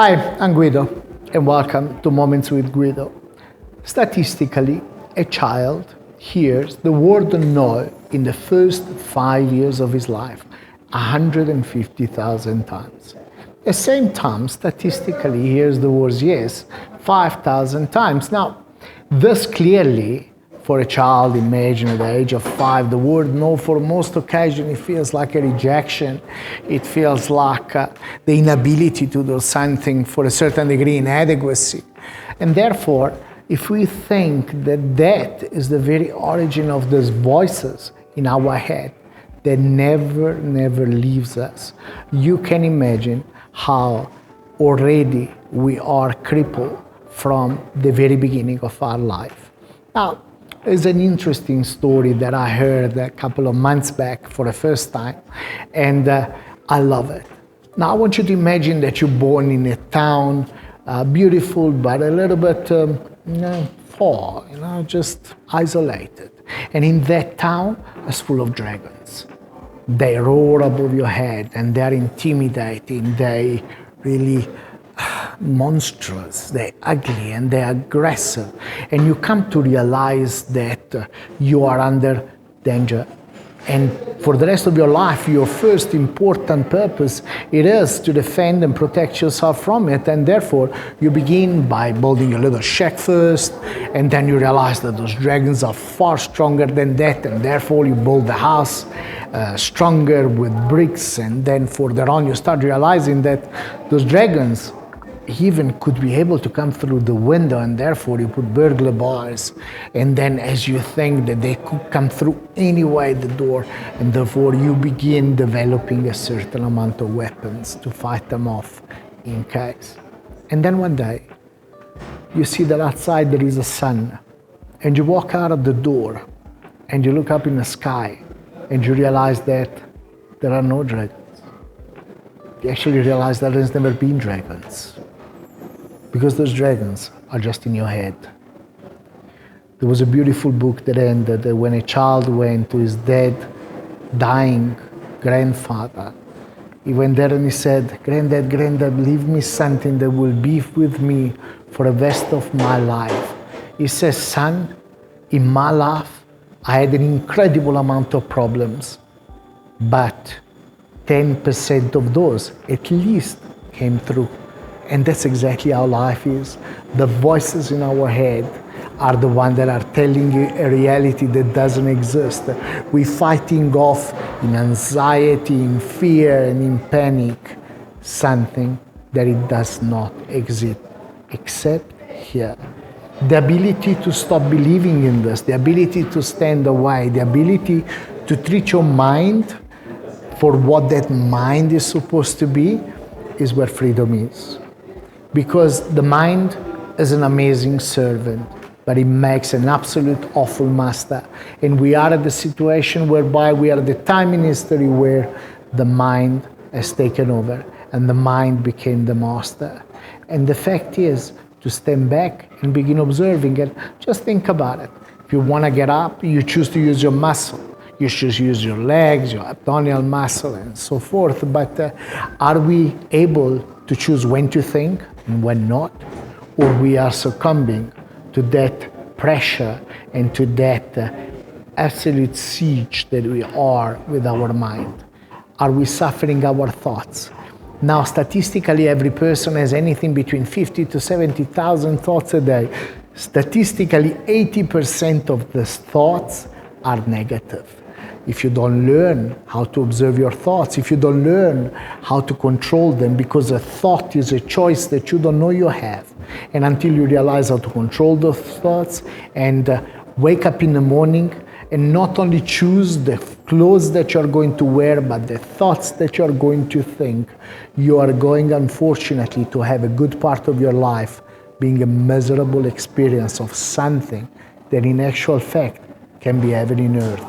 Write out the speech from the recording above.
Hi, I'm Guido, and welcome to Moments with Guido. Statistically, a child hears the word no in the first 5 years of his life 150,000 times. At the same time, statistically, he hears the words yes 5,000 times. Now, this clearly, for a child, imagine at the age of 5, the word no for most occasions, it feels like a rejection. It feels like the inability to do something, for a certain degree, inadequacy. And therefore, if we think that that is the very origin of these voices in our head that never leaves us, you can imagine how already we are crippled from the very beginning of our life. Now, there's an interesting story that I heard a couple of months back for the first time, and I love it. Now, I want you to imagine that you're born in a town, beautiful, but a little bit far, just isolated. And in that town, it's full of dragons. They roar above your head, and they're intimidating. They really monstrous, they're ugly, and they're aggressive. And you come to realize that you are under danger. And for the rest of your life, your first important purpose, it is to defend and protect yourself from it. And therefore, you begin by building a little shack first, and then you realize that those dragons are far stronger than that, and therefore you build the house stronger with bricks. And then further on, you start realizing that those dragons even could be able to come through the window, and therefore you put burglar bars. And then as you think that they could come through anyway the door, and therefore you begin developing a certain amount of weapons to fight them off in case. And then one day you see that outside there is a sun, and you walk out of the door and you look up in the sky and you realize that there are no dragons. You actually realize that there's never been dragons, because those dragons are just in your head. There was a beautiful book that ended that when a child went to his dead, dying grandfather, he went there and he said, Granddad, leave me something that will be with me for the rest of my life. He says, son, in my life, I had an incredible amount of problems, but 10% of those at least came through. And that's exactly how life is. The voices in our head are the ones that are telling you a reality that doesn't exist. We're fighting off in anxiety, in fear, and in panic something that it does not exist, except here. The ability to stop believing in this, the ability to stand away, the ability to treat your mind for what that mind is supposed to be is where freedom is. Because the mind is an amazing servant, but it makes an absolute awful master. And we are at the situation whereby we are at the time in history where the mind has taken over and the mind became the master. And the fact is to stand back and begin observing it. Just think about it. If you want to get up, you choose to use your muscle. You should use your legs, your abdominal muscle, and so forth. But are we able to choose when to think and when not? Or we are succumbing to that pressure and to that absolute siege that we are with our mind? Are we suffering our thoughts? Now, statistically, every person has anything between 50 to 70,000 thoughts a day. Statistically, 80% of these thoughts are negative. If you don't learn how to observe your thoughts, if you don't learn how to control them, because a thought is a choice that you don't know you have. And until you realize how to control those thoughts and wake up in the morning and not only choose the clothes that you're going to wear, but the thoughts that you're going to think, you are going, unfortunately, to have a good part of your life being a miserable experience of something that in actual fact can be heaven in earth.